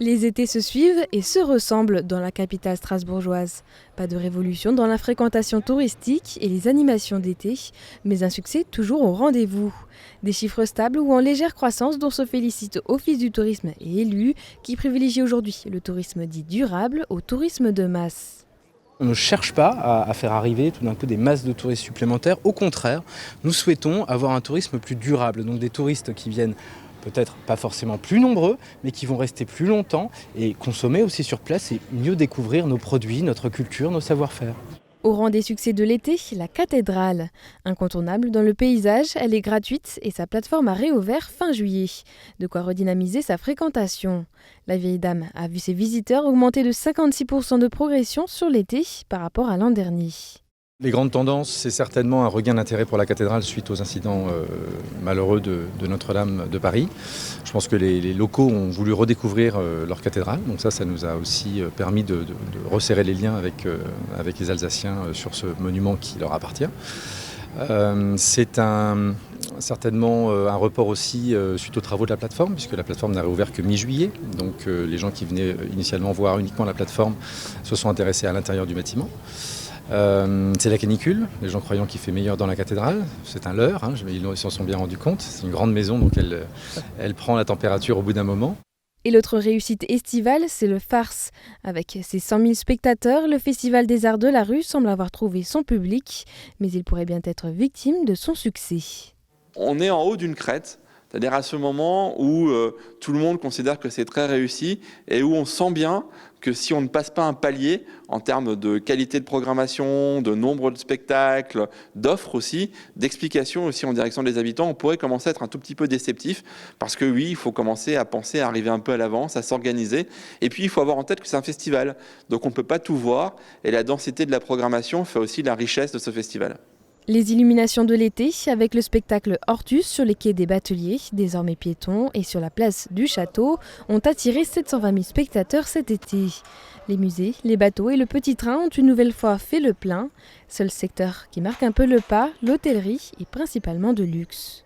Les étés se suivent et se ressemblent dans la capitale strasbourgeoise. Pas de révolution dans la fréquentation touristique et les animations d'été, mais un succès toujours au rendez-vous. Des chiffres stables ou en légère croissance dont se félicite Office du tourisme et élus, qui privilégie aujourd'hui le tourisme dit durable au tourisme de masse. On ne cherche pas à faire arriver tout d'un coup des masses de touristes supplémentaires. Au contraire, nous souhaitons avoir un tourisme plus durable, donc des touristes qui viennent peut-être pas forcément plus nombreux, mais qui vont rester plus longtemps et consommer aussi sur place et mieux découvrir nos produits, notre culture, nos savoir-faire. Au rang des succès de l'été, la cathédrale. Incontournable dans le paysage, elle est gratuite et sa plateforme a réouvert fin juillet. De quoi redynamiser sa fréquentation. La vieille dame a vu ses visiteurs augmenter de 56% de progression sur l'été par rapport à l'an dernier. Les grandes tendances, c'est certainement un regain d'intérêt pour la cathédrale suite aux incidents malheureux de Notre-Dame de Paris. Je pense que les locaux ont voulu redécouvrir leur cathédrale, donc ça nous a aussi permis de resserrer les liens avec les Alsaciens sur ce monument qui leur appartient. C'est certainement un report aussi suite aux travaux de la plateforme, puisque la plateforme n'a réouvert que mi-juillet. Donc les gens qui venaient initialement voir uniquement la plateforme se sont intéressés à l'intérieur du bâtiment. C'est la canicule, les gens croyant qu'il fait meilleur dans la cathédrale, c'est un leurre, ils s'en sont bien rendus compte, c'est une grande maison donc elle prend la température au bout d'un moment. Et l'autre réussite estivale, c'est le Farce. Avec ses 100 000 spectateurs, le Festival des Arts de la Rue semble avoir trouvé son public, mais il pourrait bien être victime de son succès. On est en haut d'une crête, c'est-à-dire à ce moment où tout le monde considère que c'est très réussi et où on sent bien que si on ne passe pas un palier en termes de qualité de programmation, de nombre de spectacles, d'offres aussi, d'explications aussi en direction des habitants, on pourrait commencer à être un tout petit peu déceptif parce que oui, il faut commencer à penser à arriver un peu à l'avance, à s'organiser. Et puis il faut avoir en tête que c'est un festival, donc on ne peut pas tout voir et la densité de la programmation fait aussi la richesse de ce festival. Les illuminations de l'été, avec le spectacle Hortus sur les quais des Bateliers, désormais piétons, et sur la place du Château, ont attiré 720 000 spectateurs cet été. Les musées, les bateaux et le petit train ont une nouvelle fois fait le plein. Seul secteur qui marque un peu le pas, l'hôtellerie, et principalement de luxe.